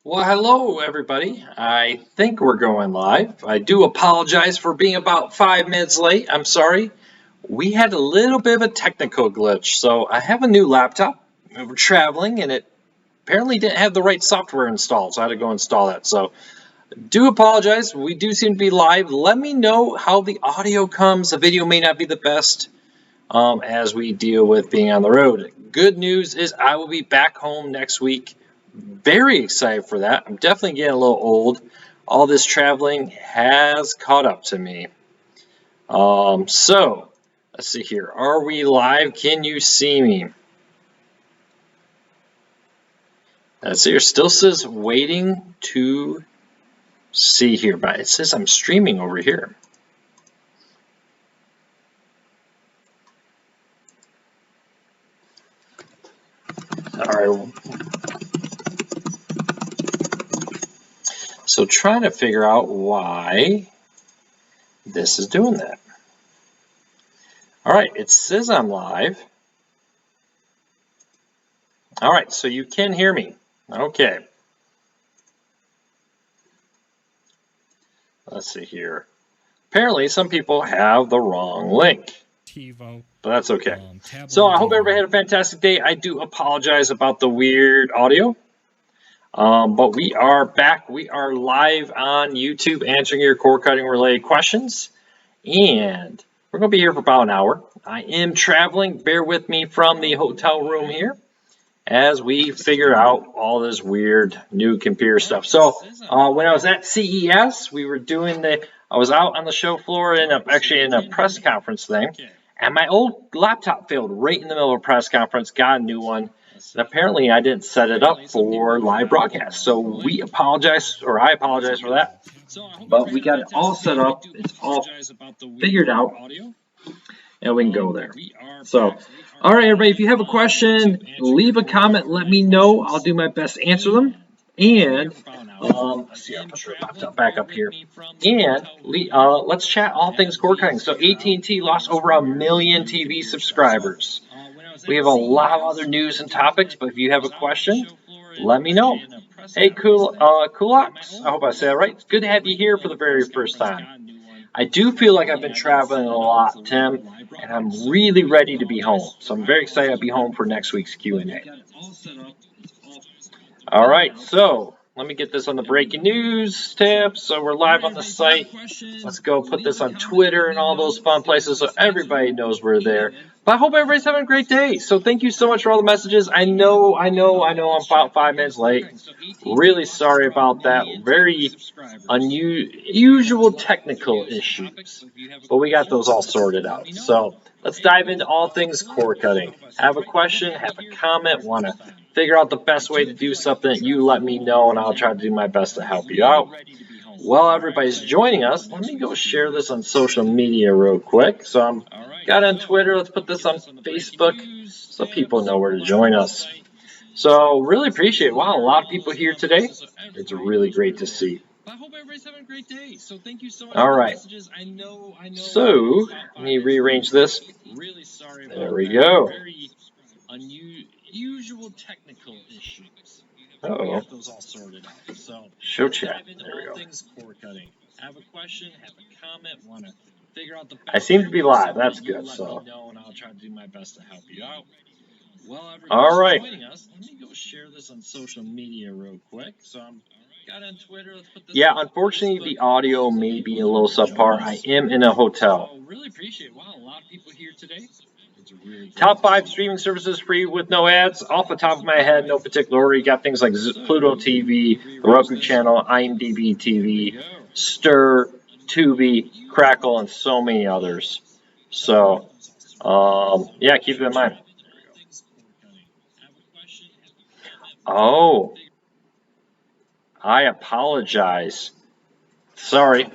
Well, hello, everybody. I think we're going live. I do apologize for being about 5 minutes late. I'm sorry. We had a little bit of a technical glitch. So I have a new laptop. We were traveling and it apparently didn't have the right software installed. So I had to go install that. So do apologize. We do seem to be live. Let me know how the audio comes. The video may not be the best as we deal with being on the road. Good news is I will be back home next week. Very excited for that. I'm definitely getting a little old. All this traveling has caught up to me. So let's see here. Are we live? Can you see me? Let's see. It still says waiting to see here, but it says I'm streaming over here. All right. So trying to figure out why this is doing that. All right, it says I'm live. All right, so you can hear me. Okay. Let's see here. Apparently, some people have the wrong link. But that's okay. So I hope everybody had a fantastic day. I do apologize about the weird audio. But we are back. We are live on YouTube answering your cord cutting related questions. And we're going to be here for about an hour. I am traveling. Bear with me from the hotel room here as we figure out all this weird new computer stuff. So when I was at CES, we were doing I was out on the show floor actually in a press conference thing. And my old laptop failed right in the middle of a press conference, got a new one. And apparently I didn't set it up for live broadcast. So we apologize, or I apologize for that. But we got it all set up. It's all figured out. And we can go there. So, all right, everybody, if you have a question, leave a comment. Let me know. I'll do my best to answer them. And let's see, I'll put the laptop back up here. And let's chat all things cord cutting. So AT&T lost over 1 million TV subscribers. We have a lot of other news and topics, but if you have a question, let me know. Hey, Kulaks, I hope I said it right. It's good to have you here for the very first time. I do feel like I've been traveling a lot, Tim, and I'm really ready to be home. So I'm very excited to be home for next week's Q&A. All right, so let me get this on the breaking news tab. So we're live on the site. Let's go put this on Twitter and all those fun places so everybody knows we're there. But I hope everybody's having a great day. So thank you so much for all the messages. I know I'm about 5 minutes late. Really sorry about that. Very unusual technical issues. But we got those all sorted out. So let's dive into all things cord cutting. Have a question, have a comment, want to figure out the best way to do something, you let me know, and I'll try to do my best to help you out. While everybody's joining us, let me go share this on social media real quick. So I'm got on Twitter. Let's put this on Facebook so people know where to join us. So really appreciate it. Wow, a lot of people here today. It's really great to see. I hope everybody's having a great day. So thank you so much for the messages. I know. So let me rearrange this. Really sorry about there we go. Very unusual technical issues. Uh-oh. Those all sorted out. So show chat. There we go. Have a question, have a comment, want to figure out the best. I seem to be live. That's good. So let me know, and I'll try to do my best to help you out. Well, all right. Joining us, let me go share this on social media real quick. So I'm got on Twitter. Let's put this unfortunately, the audio may be a little subpar. I am in a hotel. So really appreciate it. Wow, a lot of people here today. Top 5 streaming services free with no ads. Off the top of my head, no particular order. You got things like Pluto TV, the Roku channel, IMDb TV, Stir, Tubi, Crackle, and so many others. So, yeah, keep it in mind. Oh, I apologize. Sorry.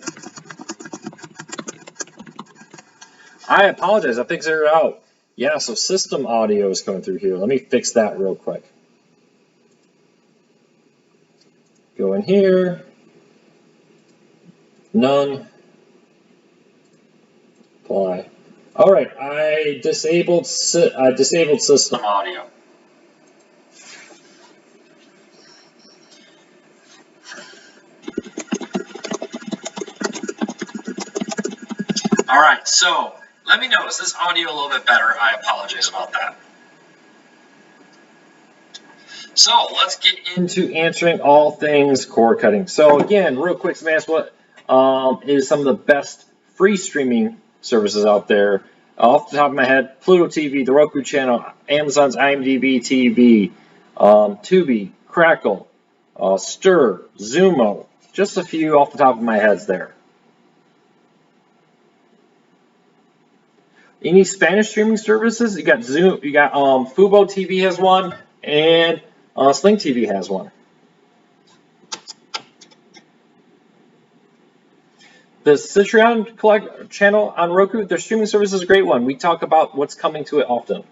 I apologize. I figured it out. Yeah, so system audio is coming through here. Let me fix that real quick. Go in here. None. Apply. All right, I disabled system audio. All right, so let me know, is this audio a little bit better? I apologize about that. So let's get into answering all things cord cutting. So again, real quick, Smash, what is some of the best free streaming services out there? Off the top of my head, Pluto TV, the Roku channel, Amazon's IMDb TV, Tubi, Crackle, Stir, Zumo, just a few off the top of my heads there. Any Spanish streaming services? You got Zoom, you got Fubo TV has one, and Sling TV has one. The Citrion channel on Roku, their streaming service is a great one. We talk about what's coming to it often.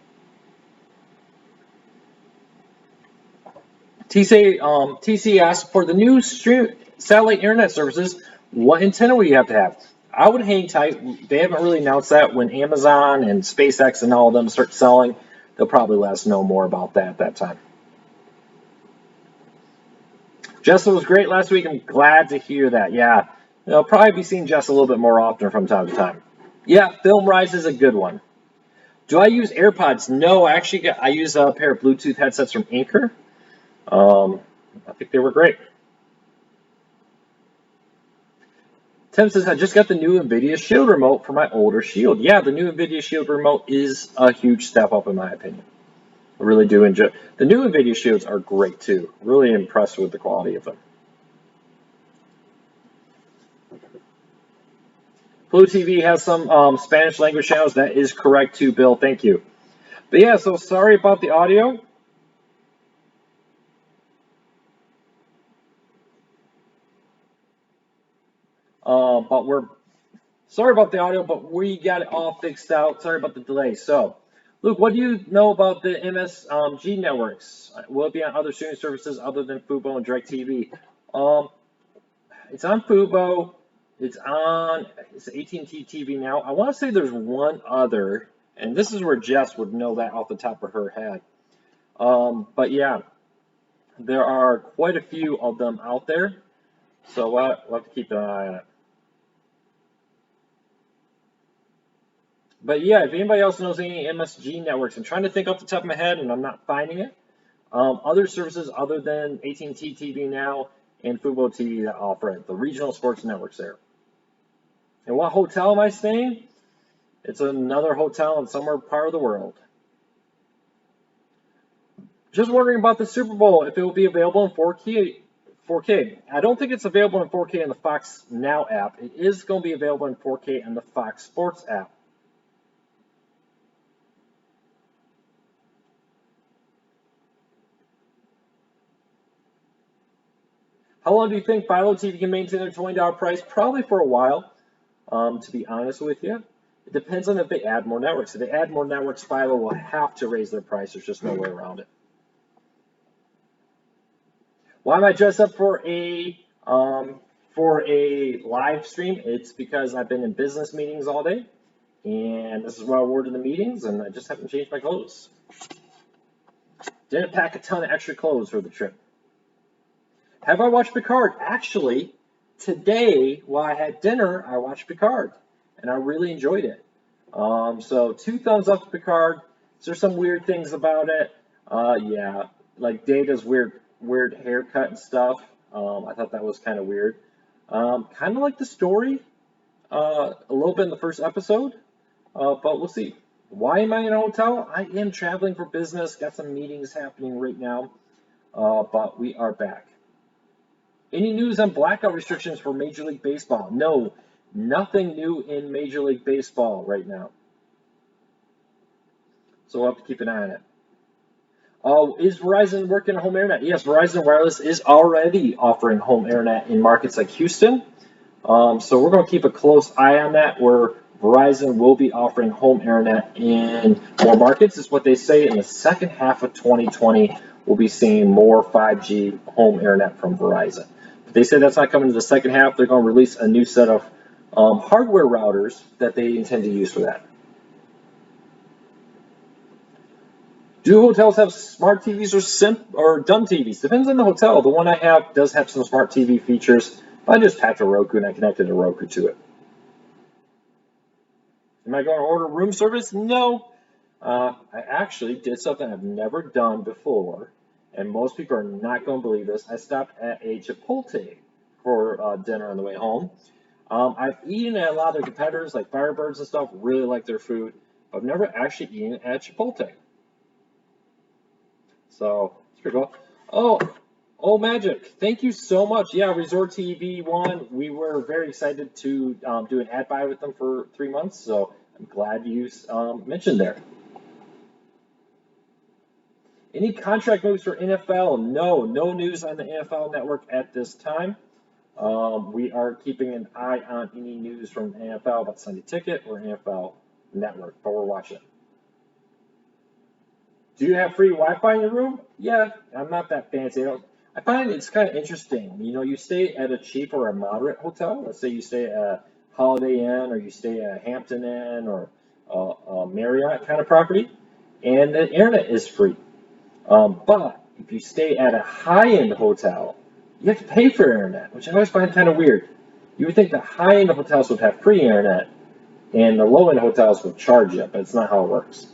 TC asks, for the new satellite internet services, what antenna will you have to have? I would hang tight. They haven't really announced that. When Amazon and SpaceX and all of them start selling, they'll probably let us know more about that at that time. Jessa was great last week. I'm glad to hear that. Yeah, I'll probably be seeing Jess a little bit more often from time to time. Yeah, FilmRise is a good one. Do I use AirPods? No, actually, I use a pair of Bluetooth headsets from Anchor. I think they were great. Tim says, I just got the new NVIDIA Shield remote for my older Shield. Yeah, the new NVIDIA Shield remote is a huge step up in my opinion. I really do enjoy it. The new NVIDIA Shields are great too. Really impressed with the quality of them. Blue TV has some Spanish language channels. That is correct too, Bill. Thank you. But yeah, so sorry about the audio. But we're sorry about the audio, but we got it all fixed out. Sorry about the delay. So, Luke, what do you know about the MSG networks? Will it be on other streaming services other than Fubo and DirecTV? It's on Fubo. It's AT&T TV now. I want to say there's one other, and this is where Jess would know that off the top of her head. But yeah, there are quite a few of them out there, so we'll have to keep an eye on it. But yeah, if anybody else knows any MSG networks, I'm trying to think off the top of my head, and I'm not finding it. Other services other than AT&T TV now and Fubo TV that offer it, the regional sports networks there. And what hotel am I staying? It's another hotel in somewhere part of the world. Just wondering about the Super Bowl, if it will be available in 4K. I don't think it's available in 4K in the Fox Now app. It is going to be available in 4K in the Fox Sports app. How long do you think Philo TV can maintain their $20 price? Probably for a while, to be honest with you. It depends on if they add more networks. If they add more networks, Philo will have to raise their price. There's just no way around it. Why am I dressed up for a live stream? It's because I've been in business meetings all day, and this is what I wore to the meetings, and I just haven't changed my clothes. Didn't pack a ton of extra clothes for the trip. Have I watched Picard? Actually, today, while I had dinner, I watched Picard, and I really enjoyed it. So 2 thumbs up to Picard. There's some weird things about it. Yeah, like Data's weird haircut and stuff. I thought that was kind of weird. Kind of like the story, a little bit in the first episode, but we'll see. Why am I in a hotel? I am traveling for business. Got some meetings happening right now, but we are back. Any news on blackout restrictions for Major League Baseball? No, nothing new in Major League Baseball right now. So we'll have to keep an eye on it. Is Verizon working on home internet? Yes, Verizon Wireless is already offering home internet in markets like Houston. So we're going to keep a close eye on that, where Verizon will be offering home internet in more markets. Is what they say in the second half of 2020. We'll be seeing more 5G home internet from Verizon. But they say that's not coming to the second half. They're going to release a new set of hardware routers that they intend to use for that. Do hotels have smart TVs or dumb TVs? Depends on the hotel. The one I have does have some smart TV features, but I just packed a Roku and I connected a Roku to it. Am I going to order room service? No. I actually did something I've never done before, and most people are not going to believe this. I stopped at a Chipotle for dinner on the way home. I've eaten at a lot of their competitors like Firebirds and stuff, really like their food, but I've never actually eaten at Chipotle. So, it's pretty cool. Oh, Magic, thank you so much. Yeah, Resort TV won. We were very excited to do an ad buy with them for 3 months, so I'm glad you mentioned there. Any contract moves for NFL? No, no news on the NFL network at this time. We are keeping an eye on any news from NFL about Sunday Ticket or NFL Network, but we're watching. Do you have free Wi-Fi in your room? Yeah, I'm not that fancy. I find it's kind of interesting. You know, you stay at a cheap or a moderate hotel. Let's say you stay at a Holiday Inn or you stay at a Hampton Inn or a Marriott kind of property, and the internet is free. But if you stay at a high-end hotel, you have to pay for internet, which I always find kind of weird. You would think the high-end hotels would have free internet, and the low-end hotels would charge you, but it's not how it works.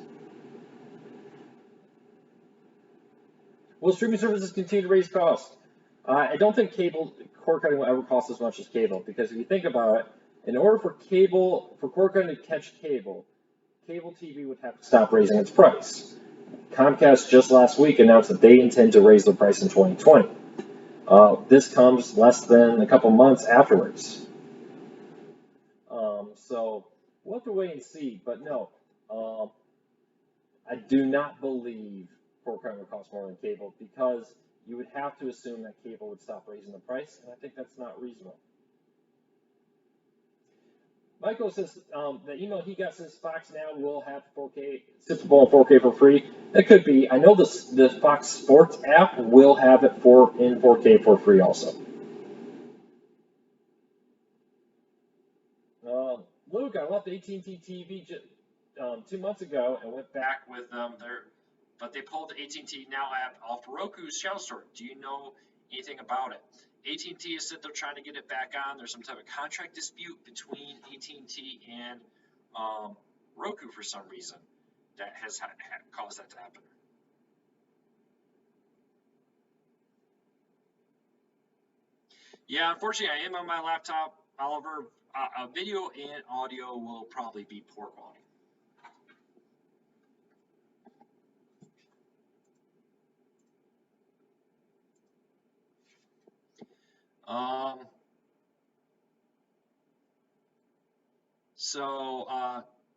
Will streaming services continue to raise costs? I don't think cord cutting will ever cost as much as cable, because if you think about it, in order for cord cutting to catch cable TV would have to stop raising its price. Comcast just last week announced that they intend to raise the price in 2020. This comes less than a couple months afterwards. So we'll have to wait and see. But no, I do not believe cord cutting would cost more than cable, because you would have to assume that cable would stop raising the price, and I think that's not reasonable. Michael says the email he got says Fox now will have 4K, Super Bowl 4K for free. That could be. I know the Fox Sports app will have it in 4K for free also. Luke, I left AT&T TV 2 months ago and went back with but they pulled the AT&T Now app off Roku's channel store. Do you know anything about it? AT&T has said they're trying to get it back on. There's some type of contract dispute between AT&T and Roku for some reason that has caused that to happen. Yeah, unfortunately, I am on my laptop, Oliver. Video and audio will probably be poor quality.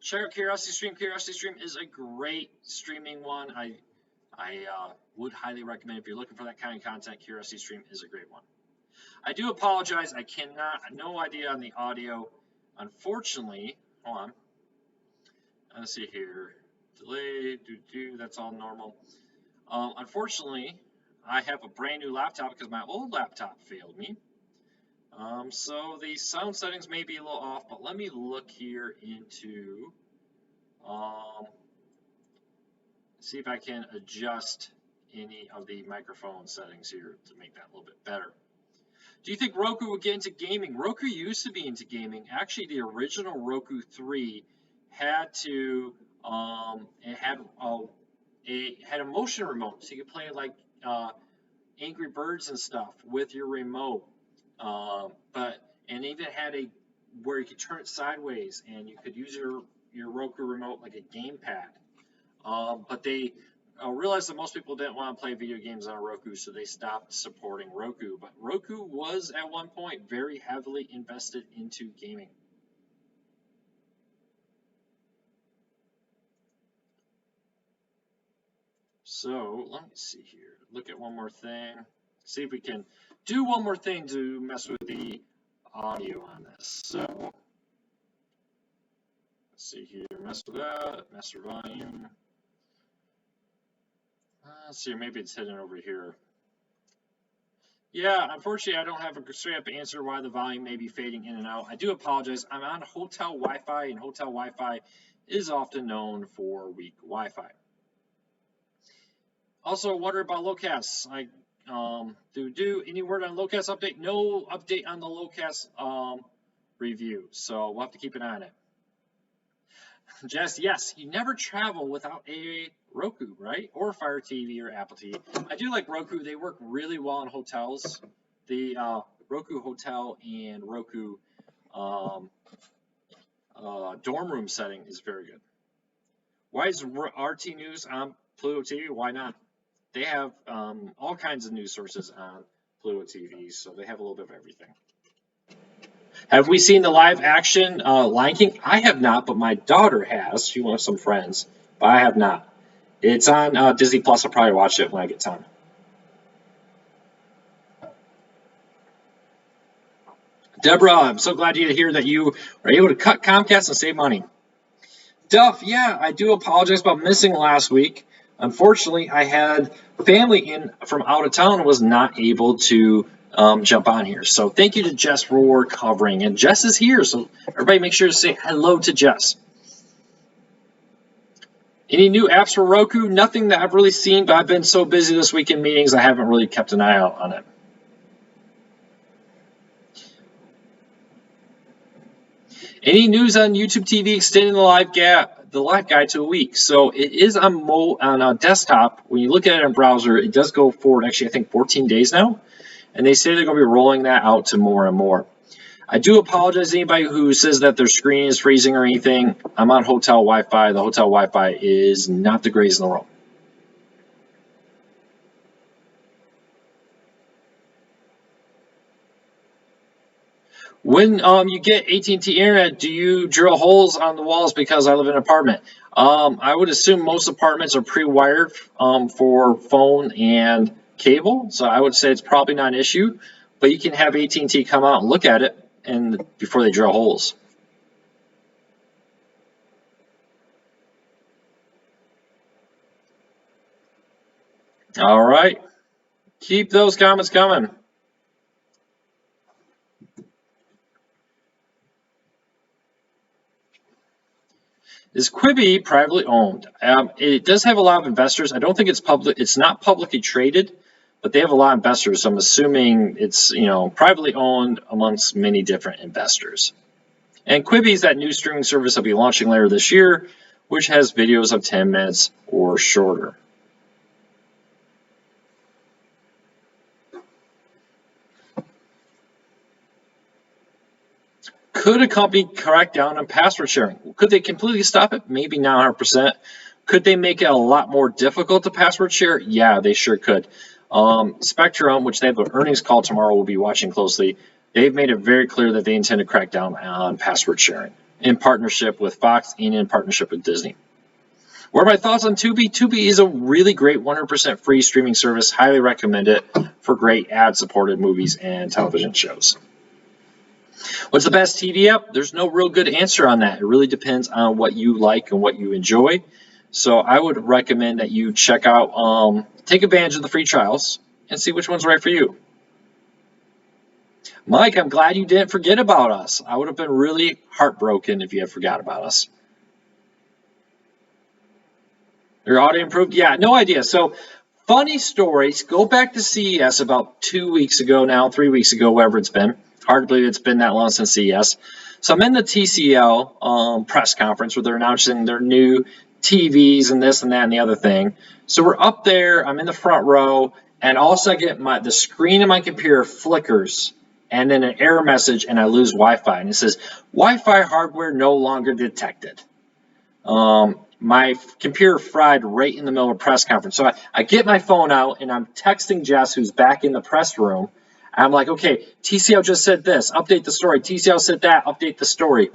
Check out Curiosity Stream. Curiosity Stream is a great streaming one. I would highly recommend if you're looking for that kind of content. Curiosity Stream is a great one. I do apologize. I cannot. No idea on the audio. Unfortunately, hold on. Let's see here. Delay. That's all normal. Unfortunately, I have a brand new laptop because my old laptop failed me. So the sound settings may be a little off, but let me look here into see if I can adjust any of the microphone settings here to make that a little bit better. Do you think Roku will get into gaming? Roku used to be into gaming. Actually, the original Roku 3 had to it had a motion remote, so you could play like Angry Birds and stuff with your remote. And even had where you could turn it sideways, and you could use your Roku remote like a gamepad. But they realized that most people didn't want to play video games on Roku, so they stopped supporting Roku. But Roku was at one point very heavily invested into gaming. So let me see here. Look at one more thing. See if we can do one more thing to mess with the audio on this. So let's see here. Mess with that. Master volume. Let's see. Maybe it's hidden over here. Yeah, unfortunately, I don't have a straight up answer why the volume may be fading in and out. I do apologize. I'm on hotel Wi-Fi, and hotel Wi-Fi is often known for weak Wi-Fi. Also, wonder about Locast. Any word on Locast update? No update on the Locast review, so we'll have to keep an eye on it. Jess, yes, you never travel without a Roku, right? Or Fire TV or Apple TV. I do like Roku. They work really well in hotels. The Roku Hotel and Roku dorm room setting is very good. Why is RT News on Pluto TV? Why not? They have all kinds of news sources on Pluto TV, so they have a little bit of everything. Have we seen the live action Lion King? I have not, but my daughter has. She wants some friends, but I have not. It's on Disney Plus. I'll probably watch it when I get time. Deborah, I'm so glad to hear that you were able to cut Comcast and save money. Duff, yeah, I do apologize about missing last week. Unfortunately, I had family in from out of town and was not able to jump on here. So thank you to Jess for covering. And Jess is here, so everybody make sure to say hello to Jess. Any new apps for Roku? Nothing that I've really seen, but I've been so busy this week in meetings, I haven't really kept an eye out on it. Any news on YouTube TV extending the live guide to a week? So it is on a desktop. When you look at it in a browser, it does go forward. Actually, I think 14 days now, and they say they're going to be rolling that out to more and more. I do apologize to anybody who says that their screen is freezing or anything. I'm on hotel Wi-Fi. The hotel Wi-Fi is not the greatest in the world. When you get AT&T internet, do you drill holes on the walls? Because I live in an apartment. I would assume most apartments are pre-wired for phone and cable, so I would say it's probably not an issue. But you can have AT&T come out and look at it and before they drill holes. All right, keep those comments coming. Is Quibi privately owned? It does have a lot of investors. I don't think it's public. It's not publicly traded, but they have a lot of investors. So I'm assuming it's privately owned amongst many different investors. And Quibi is that new streaming service that'll be launching later this year, which has videos of 10 minutes or shorter. Could a company crack down on password sharing? Could they completely stop it? Maybe not 100%. Could they make it a lot more difficult to password share? Yeah, they sure could. Spectrum, which they have an earnings call tomorrow, we'll be watching closely. They've made it very clear that they intend to crack down on password sharing in partnership with Fox and in partnership with Disney. What are my thoughts on Tubi? Tubi is a really great 100% free streaming service. Highly recommend it for great ad-supported movies and television shows. What's the best TV app? There's no real good answer on that. It really depends on what you like and what you enjoy. So I would recommend that you check out, take advantage of the free trials and see which one's right for you. Mike, I'm glad you didn't forget about us. I would have been really heartbroken if you had forgot about us. Your audio improved? Yeah, no idea. So funny stories. Go back to CES about 2 weeks ago now, 3 weeks ago, whatever it's been. Hard to believe it's been that long since CES. So I'm in the TCL press conference where they're announcing their new TVs and this and that and the other thing. So we're up there. I'm in the front row, and all of a sudden I get the screen of my computer flickers, and then an error message, and I lose Wi-Fi. And it says, Wi-Fi hardware no longer detected. My computer fried right in the middle of a press conference. So I get my phone out, and I'm texting Jess, who's back in the press room. I'm like, okay, TCL just said this, update the story. TCL said that, update the story.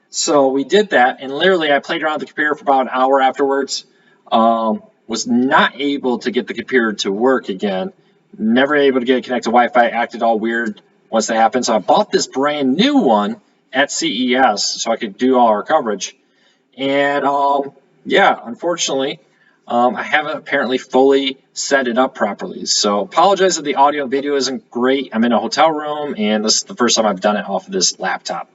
So we did that, and literally I played around with the computer for about an hour afterwards. Was not able to get the computer to work again. Never able to get it connected to Wi-Fi. Acted all weird once that happened. So I bought this brand new one at CES so I could do all our coverage. And yeah, unfortunately, I haven't apparently fully set it up properly. So apologize if the audio and video isn't great. I'm in a hotel room, and this is the first time I've done it off of this laptop.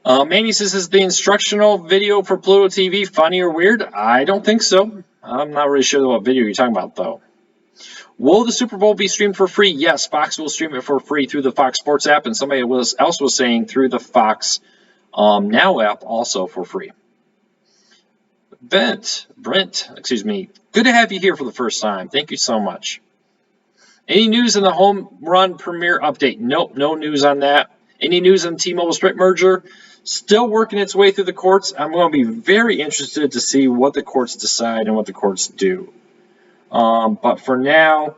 Manny says, is the instructional video for Pluto TV funny or weird? I don't think so. I'm not really sure what video you're talking about, though. Will the Super Bowl be streamed for free? Yes, Fox will stream it for free through the Fox Sports app, and somebody else was saying through the Fox Now app also for free. Brent, excuse me. Good to have you here for the first time. Thank you so much. Any news on the home run premiere update? Nope, no news on that. Any news on T-Mobile Sprint merger? Still working its way through the courts. I'm going to be very interested to see what the courts decide and what the courts do. But for now,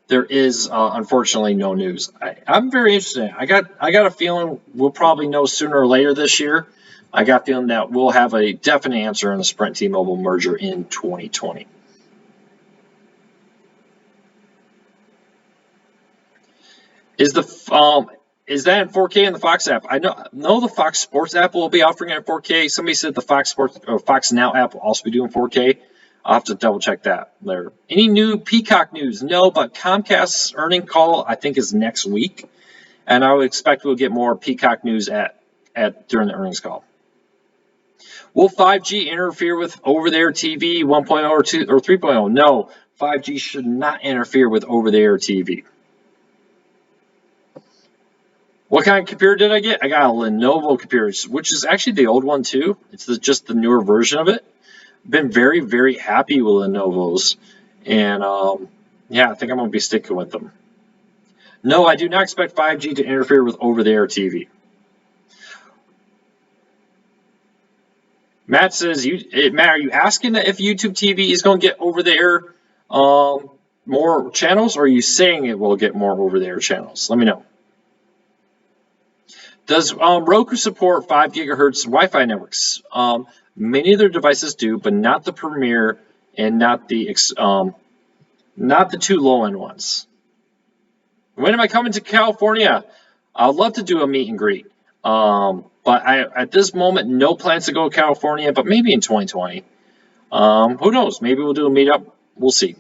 there is unfortunately no news. I'm very interested. I got a feeling we'll probably know sooner or later this year. I got a feeling that we'll have a definite answer on the Sprint T-Mobile merger in 2020. Is that in 4K in the Fox app? I know the Fox Sports app will be offering it in 4K. Somebody said the Fox Sports or Fox Now app will also be doing 4K. I'll have to double check that later. Any new Peacock news? No, but Comcast's earnings call I think is next week, and I would expect we'll get more Peacock news during the earnings call. Will 5G interfere with over-the-air TV 1.0 or 2 or 3.0? No, 5G should not interfere with over-the-air TV. What kind of computer did I get? I got a Lenovo computer, which is actually the old one too. It's just the newer version of it. Been very, very happy with Lenovo's, and yeah, I think I'm going to be sticking with them. No, I do not expect 5G to interfere with over-the-air TV. Matt says, Matt, are you asking if YouTube TV is going to get over-the-air more channels, or are you saying it will get more over-the-air channels? Let me know. Does Roku support 5 gigahertz Wi-Fi networks? Many of their devices do, but not the Premier and not the two low-end ones. When am I coming to California? I'd love to do a meet and greet. But at this moment, no plans to go to California, but maybe in 2020. Who knows? Maybe we'll do a meetup. We'll see.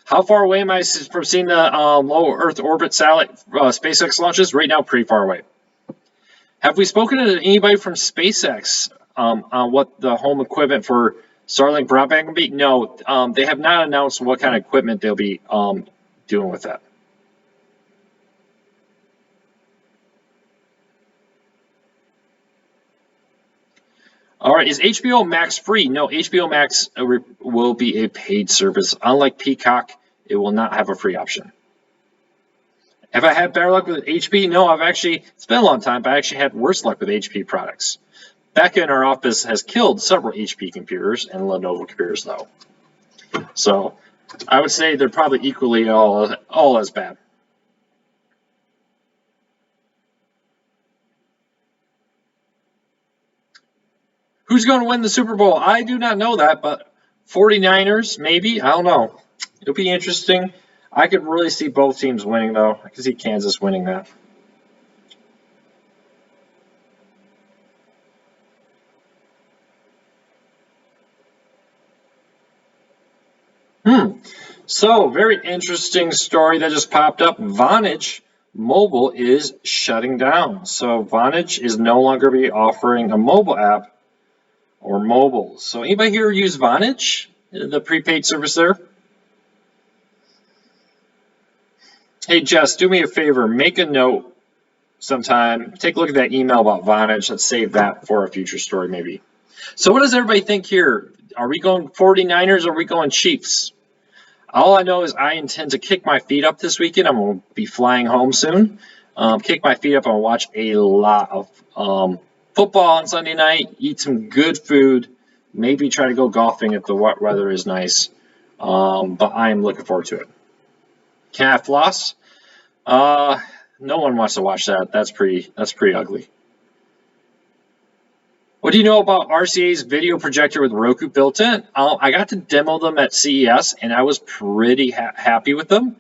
How far away am I from seeing the low Earth orbit satellite SpaceX launches? Right now, pretty far away. Have we spoken to anybody from SpaceX on what the home equipment for Starlink broadband will be? No, they have not announced what kind of equipment they'll be doing with that. All right, is HBO Max free? No, HBO Max will be a paid service. Unlike Peacock, it will not have a free option. Have I had better luck with HP? No, it's been a long time, but I actually had worse luck with HP products. Becca in our office has killed several HP computers and Lenovo computers, though. So I would say they're probably equally all as bad. Who's going to win the Super Bowl? I do not know that, but 49ers, maybe. I don't know. It'll be interesting. I could really see both teams winning, though. I could see Kansas winning that. So, very interesting story that just popped up. Vonage Mobile is shutting down. So, Vonage is no longer be offering a mobile app or mobile. So, anybody here use Vonage, the prepaid service there? Hey, Jess, do me a favor. Make a note sometime. Take a look at that email about Vonage. Let's save that for a future story, maybe. So, what does everybody think here? Are we going 49ers or are we going Chiefs? All I know is I intend to kick my feet up this weekend. I'm going to be flying home soon. Kick my feet up and watch a lot of football on Sunday night, eat some good food, maybe try to go golfing if the weather is nice. But I am looking forward to it. Can I floss? No one wants to watch that. That's pretty ugly. What do you know about RCA's video projector with Roku built in? I got to demo them at CES, and I was pretty happy with them.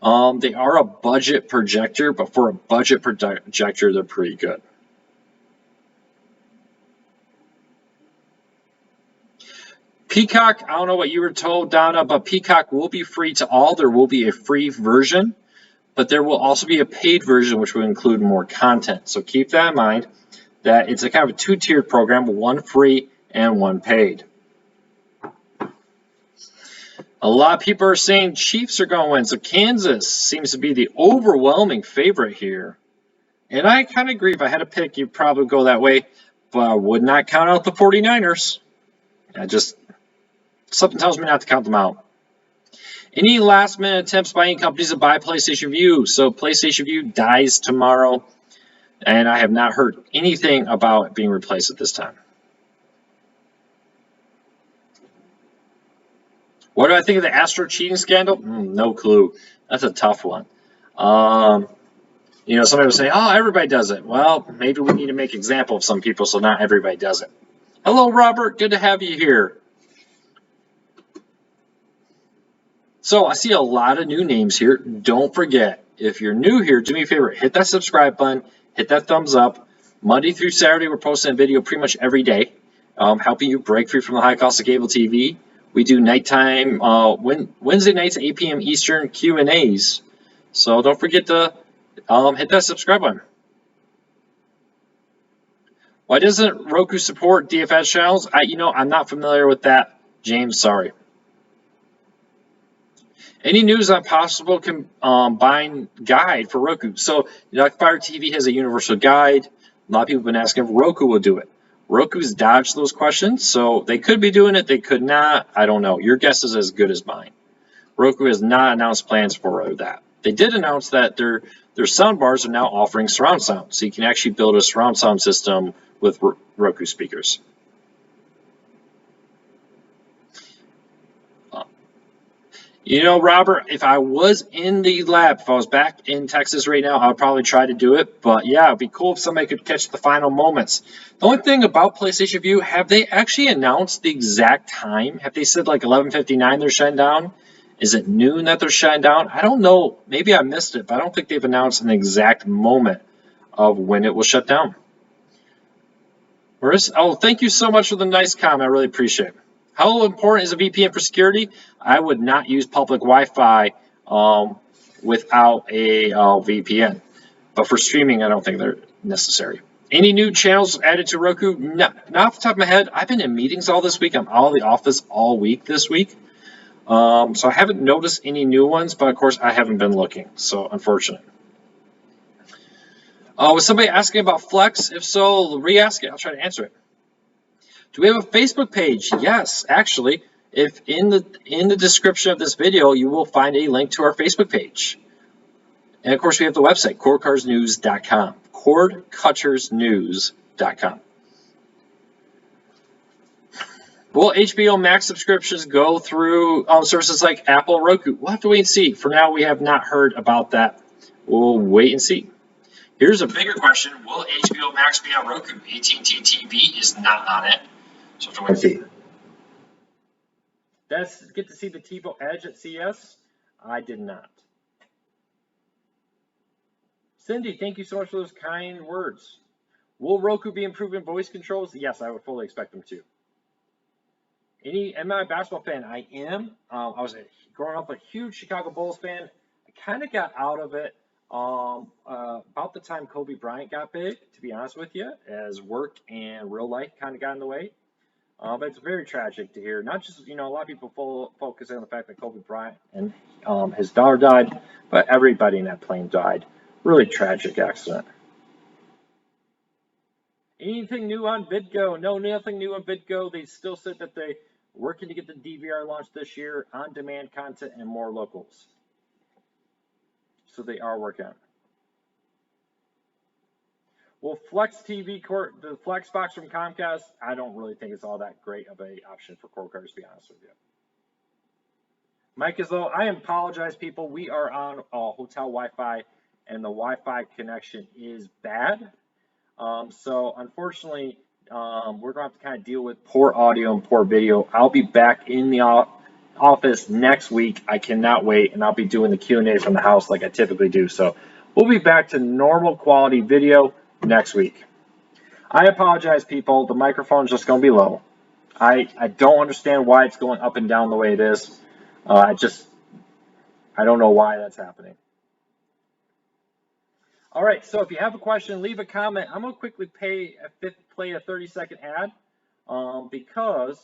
They are a budget projector, but for a budget projector, they're pretty good. Peacock, I don't know what you were told, Donna, but Peacock will be free to all. There will be a free version, but there will also be a paid version, which will include more content. So keep that in mind, that it's a kind of a two-tiered program, one free and one paid. A lot of people are saying Chiefs are going to win, so Kansas seems to be the overwhelming favorite here. And I kind of agree. If I had to pick, you'd probably go that way, but I would not count out the 49ers. Something tells me not to count them out. Any last-minute attempts by any companies to buy PlayStation Vue? So PlayStation Vue dies tomorrow, and I have not heard anything about it being replaced at this time. What do I think of the Astro cheating scandal? No clue. That's a tough one. Somebody will say, oh, everybody does it. Well, maybe we need to make an example of some people so not everybody does it. Hello, Robert. Good to have you here. So I see a lot of new names here. Don't forget, if you're new here, do me a favor. Hit that subscribe button. Hit that thumbs up. Monday through Saturday, we're posting a video pretty much every day, helping you break free from the high cost of cable TV. We do nighttime, Wednesday nights, 8 p.m. Eastern Q&As. So don't forget to hit that subscribe button. Why doesn't Roku support DFS channels? I'm not familiar with that, James. Sorry. Any news on possible combined guide for Roku? So, like Fire TV has a universal guide. A lot of people have been asking if Roku will do it. Roku's dodged those questions, so they could be doing it, they could not. I don't know. Your guess is as good as mine. Roku has not announced plans for that. They did announce that their sound bars are now offering surround sound, so you can actually build a surround sound system with Roku speakers. Robert, if I was in the lab, if I was back in Texas right now, I would probably try to do it. But yeah, it'd be cool if somebody could catch the final moments. The only thing about PlayStation Vue, have they actually announced the exact time? Have they said like 11:59 they're shutting down? Is it noon that they're shutting down? I don't know. Maybe I missed it, but I don't think they've announced an exact moment of when it will shut down. Oh, thank you so much for the nice comment. I really appreciate it. How important is a VPN for security? I would not use public Wi-Fi without a VPN. But for streaming, I don't think they're necessary. Any new channels added to Roku? No, not off the top of my head. I've been in meetings all this week. I'm out of the office all week this week. So I haven't noticed any new ones, but of course I haven't been looking. So unfortunate. Was somebody asking about Flex? If so, re-ask it. I'll try to answer it. Do we have a Facebook page? Yes, actually. If in the description of this video, you will find a link to our Facebook page. And of course, we have the website, cordcuttersnews.com. Cordcuttersnews.com. Will HBO Max subscriptions go through services like Apple and Roku? We'll have to wait and see. For now, we have not heard about that. We'll wait and see. Here's a bigger question. Will HBO Max be on Roku? AT&T TV is not on it. So have to wait and see. Get to see the TiVo Edge at CES? I did not. Cindy, thank you so much for those kind words. Will Roku be improving voice controls? Yes, I would fully expect them to. Am I a basketball fan? I am. I was growing up a huge Chicago Bulls fan. I kind of got out of it about the time Kobe Bryant got big, to be honest with you, as work and real life kind of got in the way. But it's very tragic to hear. Not just, a lot of people focus on the fact that Kobe Bryant and his daughter died, but everybody in that plane died. Really tragic accident. Anything new on VidGo? No, nothing new on VidGo. They still said that they're working to get the DVR launched this year, on-demand content, and more locals. So they are working on it. Well, Flex TV, the Flex box from Comcast, I don't really think it's all that great of an option for cord cutters, to be honest with you. Mike is low. I apologize, people. We are on hotel Wi-Fi, and the Wi-Fi connection is bad. So, unfortunately, we're going to have to kind of deal with poor audio and poor video. I'll be back in the office next week. I cannot wait, and I'll be doing the Q&A from the house like I typically do. So, we'll be back to normal quality video next week. I apologize, people. The microphone's just going to be low. I don't understand why it's going up and down the way it is. I don't know why that's happening. All right, so if you have a question, leave a comment. I'm going to quickly play a 30-second ad because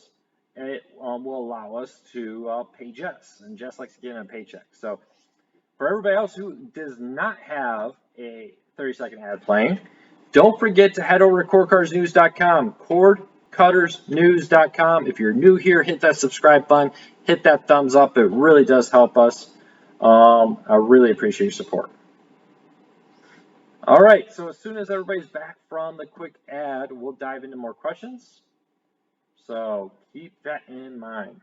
it will allow us to pay Jess, and Jess likes to get a paycheck. So for everybody else who does not have a 30-second ad playing, don't forget to head over to cordcuttersnews.com, cordcuttersnews.com. If you're new here, hit that subscribe button, hit that thumbs up. It really does help us. I really appreciate your support. All right, so as soon as everybody's back from the quick ad, we'll dive into more questions. So keep that in mind.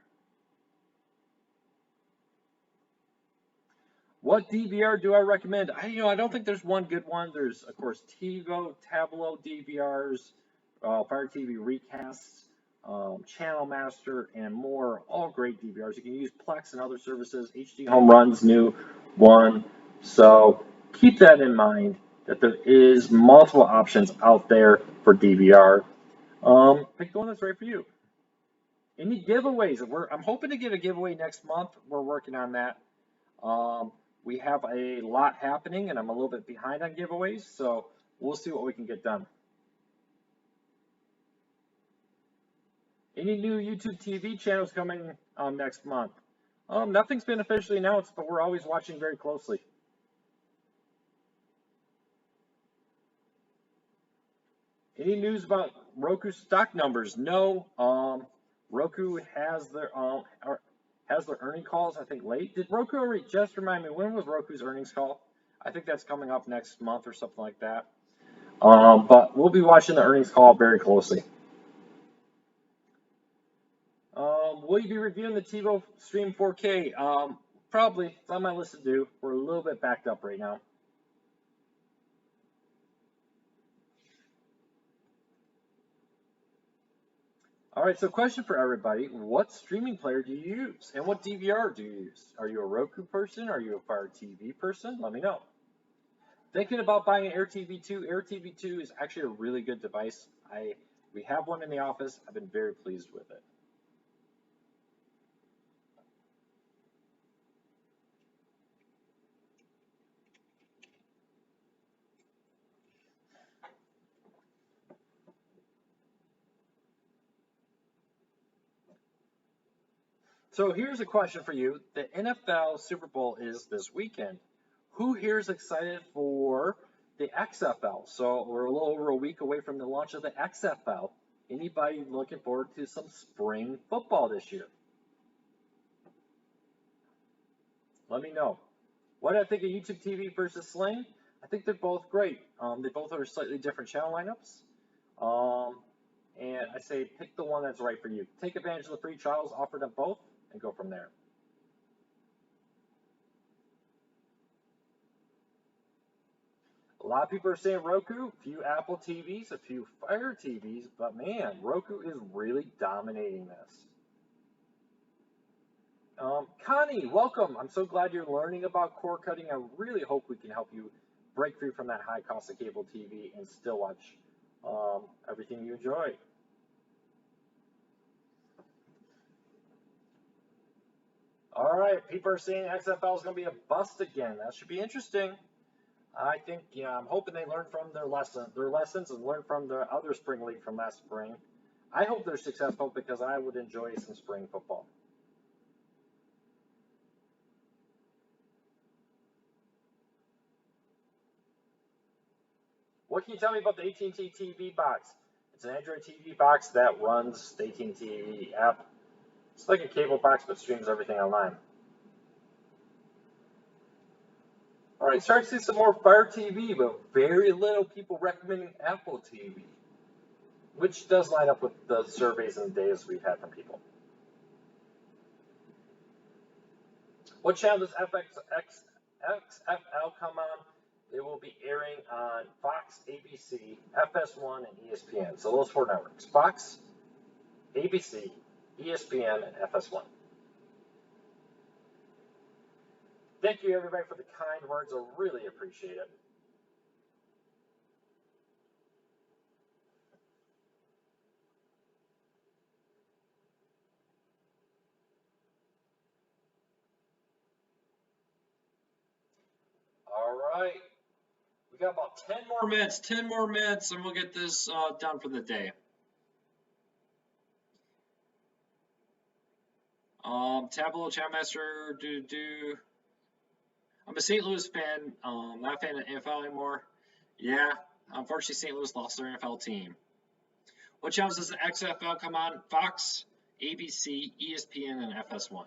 What DVR do I recommend? I don't think there's one good one. There's, of course, TiVo, Tablo DVRs, Fire TV Recasts, Channel Master, and more. All great DVRs. You can use Plex and other services. HD Home Run's new one. So keep that in mind, that there is multiple options out there for DVR. Pick the one that's right for you. Any giveaways? I'm hoping to get a giveaway next month. We're working on that. We have a lot happening, and I'm a little bit behind on giveaways, so we'll see what we can get done. Any new YouTube TV channels coming next month? Nothing's been officially announced, but we're always watching very closely. Any news about Roku stock numbers? No. Roku has their earnings calls, I think, late. Did Roku already, just remind me, when was Roku's earnings call? I think that's coming up next month or something like that. But we'll be watching the earnings call very closely. Will you be reviewing the TiVo Stream 4K? Probably. It's on my list to do. We're a little bit backed up right now. All right, so question for everybody. What streaming player do you use? And what DVR do you use? Are you a Roku person? Are you a Fire TV person? Let me know. Thinking about buying an AirTV2. AirTV2 is actually a really good device. We have one in the office. I've been very pleased with it. So here's a question for you. The NFL Super Bowl is this weekend. Who here is excited for the XFL? So we're a little over a week away from the launch of the XFL. Anybody looking forward to some spring football this year? Let me know. What do I think of YouTube TV versus Sling? I think they're both great. They both are slightly different channel lineups. And I say pick the one that's right for you. Take advantage of the free trials, offer them both, and go from there. A lot of people are saying Roku, a few Apple TVs, a few Fire TVs, but man, Roku is really dominating this. Connie, welcome. I'm so glad you're learning about cord cutting. I really hope we can help you break free from that high cost of cable TV and still watch everything you enjoy. All right, people are saying XFL is going to be a bust again. That should be interesting. I think, I'm hoping they learn from their lessons and learn from the other spring league from last spring. I hope they're successful because I would enjoy some spring football. What can you tell me about the AT&T TV box? It's an Android TV box that runs the AT&T app. It's like a cable box, but streams everything online. All right, starting to see some more Fire TV, but very little people recommending Apple TV, which does line up with the surveys and the data we've had from people. What channel does XFL come on? It will be airing on Fox, ABC, FS1, and ESPN. So those four networks: Fox, ABC, ESPN, and FS1. Thank you, everybody, for the kind words. I really appreciate it. All right. We got about 10 more minutes. 10 more minutes, and we'll get this done for the day. Tableau, Chatmaster, I'm a St. Louis fan, not a fan of NFL anymore. Yeah, unfortunately, St. Louis lost their NFL team. What channels does the XFL come on? Fox, ABC, ESPN, and FS1.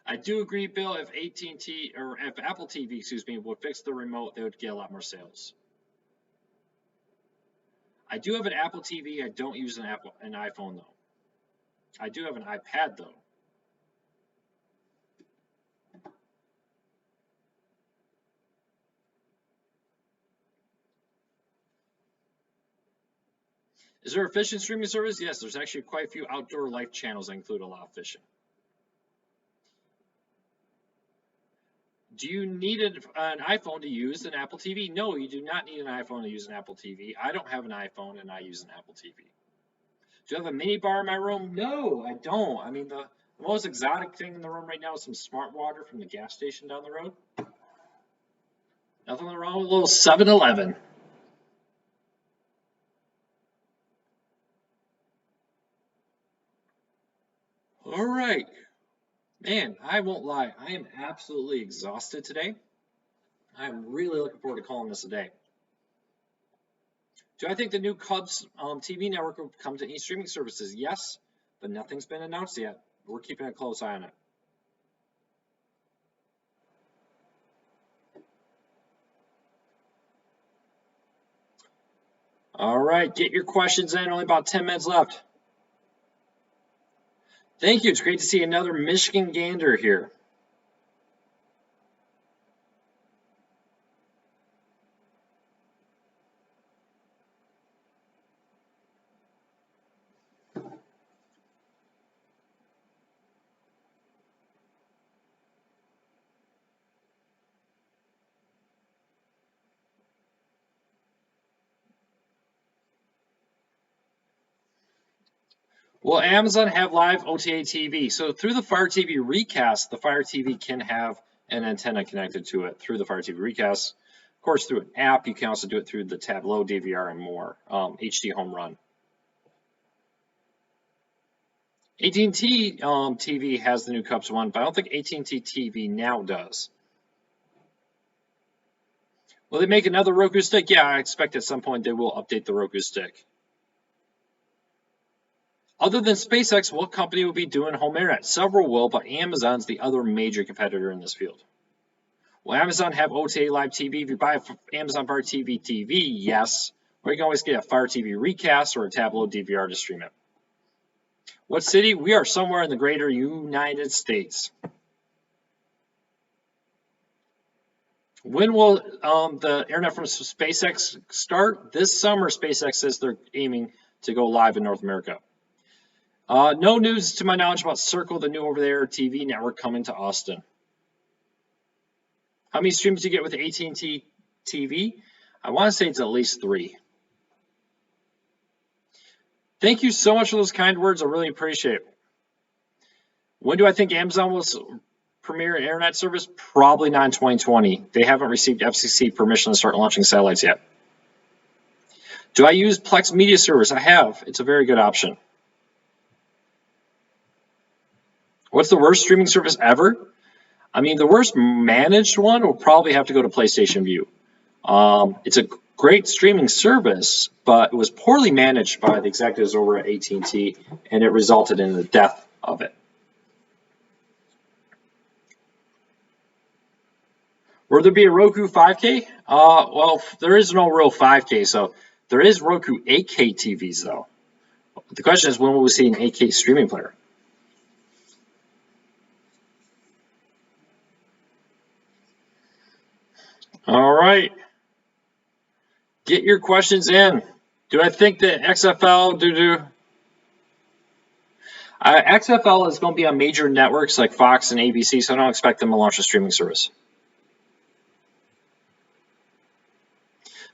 I do agree, Bill, if AT&T or if Apple TV, excuse me, would fix the remote, they would get a lot more sales. I do have an Apple TV. I don't use an iPhone though. I do have an iPad though. Is there a fishing streaming service? Yes, there's actually quite a few outdoor life channels that include a lot of fishing. Do you need an iPhone to use an Apple TV? No, you do not need an iPhone to use an Apple TV. I don't have an iPhone and I use an Apple TV. Do I have a mini bar in my room? No, I don't. I mean, the most exotic thing in the room right now is some smart water from the gas station down the road. Nothing wrong with a little 7-Eleven. All right. Man, I won't lie. I am absolutely exhausted today. I am really looking forward to calling this a day. Do I think the new Cubs TV network will come to any streaming services? Yes, but nothing's been announced yet. We're keeping a close eye on it. All right, get your questions in. Only about 10 minutes left. Thank you. It's great to see another Michigan Gander here. Well, Amazon have live OTA TV. So through the Fire TV Recast, the Fire TV can have an antenna connected to it through the Fire TV Recast. Of course, through an app, you can also do it through the Tableau DVR and more. HD Home Run. AT&T TV has the new Cubs one, but I don't think AT&T TV now does. Will they make another Roku stick? Yeah, I expect at some point they will update the Roku stick. Other than SpaceX, what company will be doing home internet? Several will, but Amazon's the other major competitor in this field. Will Amazon have OTA Live TV? If you buy Amazon Fire TV TV, yes. Or you can always get a Fire TV Recast or a Tableau DVR to stream it. What city? We are somewhere in the greater United States. When will the internet from SpaceX start? This summer, SpaceX says they're aiming to go live in North America. No news to my knowledge about Circle, the new over-the-air TV network coming to Austin. How many streams do you get with AT&T TV? I want to say it's at least 3. Thank you so much for those kind words. I really appreciate it. When do I think Amazon will premiere an internet service? Probably not in 2020. They haven't received FCC permission to start launching satellites yet. Do I use Plex Media Service? I have. It's a very good option. What's the worst streaming service ever? I mean, the worst managed one will probably have to go to PlayStation Vue. It's a great streaming service, but it was poorly managed by the executives over at AT&T, and it resulted in the death of it. Will there be a Roku 5K? Well, there is no real 5K, so there is Roku 8K TVs, though. The question is, when will we see an 8K streaming player? All right. Get your questions in. Do I think that XFL XFL is going to be on major networks like Fox and ABC, so I don't expect them to launch a streaming service.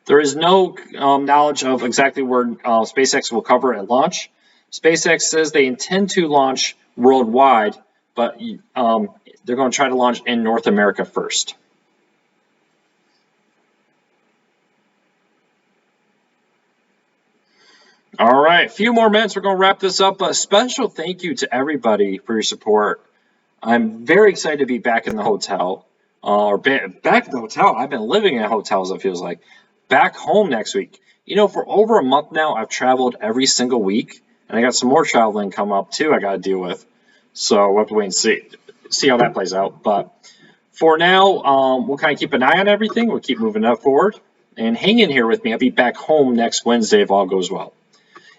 There is no knowledge of exactly where SpaceX will cover at launch. SpaceX says they intend to launch worldwide, but they're going to try to launch in North America first. All right, a few more minutes. We're going to wrap this up. A special thank you to everybody for your support. I'm very excited to be back in the hotel. Back in the hotel. I've been living in hotels, it feels like. Back home next week. You know, for over a month now, I've traveled every single week. And I got some more traveling come up, too, I got to deal with. So we'll have to wait and see how that plays out. But for now, we'll kind of keep an eye on everything. We'll keep moving up forward. And hang in here with me. I'll be back home next Wednesday if all goes well.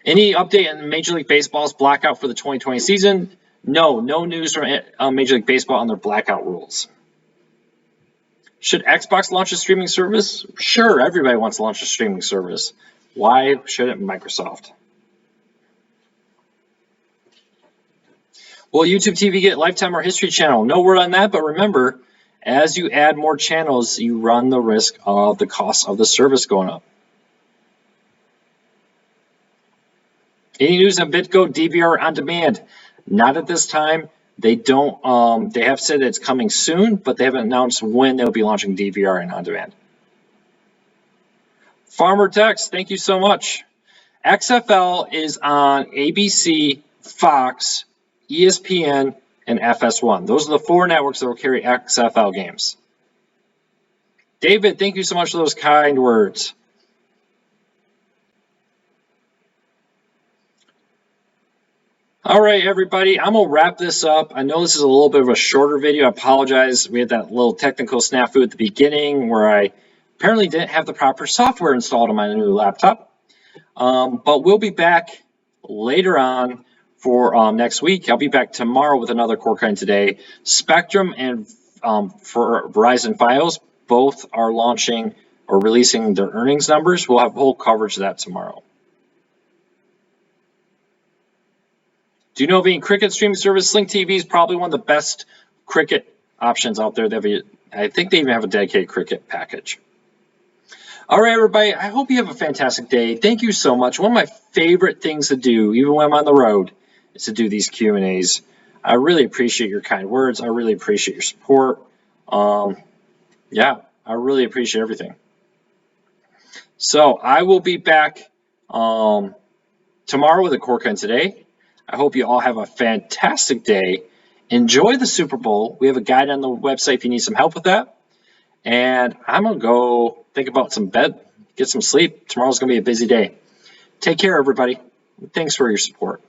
Any update on Major League Baseball's blackout for the 2020 season? No news from Major League Baseball on their blackout rules. Should Xbox launch a streaming service? Sure, everybody wants to launch a streaming service. Why shouldn't Microsoft? Will YouTube TV get Lifetime or History Channel? No word on that, but remember, as you add more channels, you run the risk of the cost of the service going up. Any news on BitGo DVR on demand? Not at this time. They don't. They have said it's coming soon, but they haven't announced when they'll be launching DVR and on demand. Farmer Text, thank you so much. XFL is on ABC, Fox, ESPN, and FS1. Those are the 4 networks that will carry XFL games. David, thank you so much for those kind words. All right, everybody, I'm going to wrap this up. I know this is a little bit of a shorter video. I apologize. We had that little technical snafu at the beginning where I apparently didn't have the proper software installed on my new laptop. But we'll be back later on for next week. I'll be back tomorrow with another Core Kind Today. Spectrum and for Verizon Fios, both are launching or releasing their earnings numbers. We'll have full coverage of that tomorrow. Do you know of any cricket streaming service? Sling TV is probably one of the best cricket options out there. I think they even have a dedicated cricket package. All right, everybody, I hope you have a fantastic day. Thank you so much. One of my favorite things to do, even when I'm on the road, is to do these Q&As. I really appreciate your kind words. I really appreciate your support. Yeah, I really appreciate everything. So I will be back tomorrow with a Core Kind Today. I hope you all have a fantastic day. Enjoy the Super Bowl. We have a guide on the website if you need some help with that. And I'm going to go think about some bed, get some sleep. Tomorrow's going to be a busy day. Take care, everybody. Thanks for your support.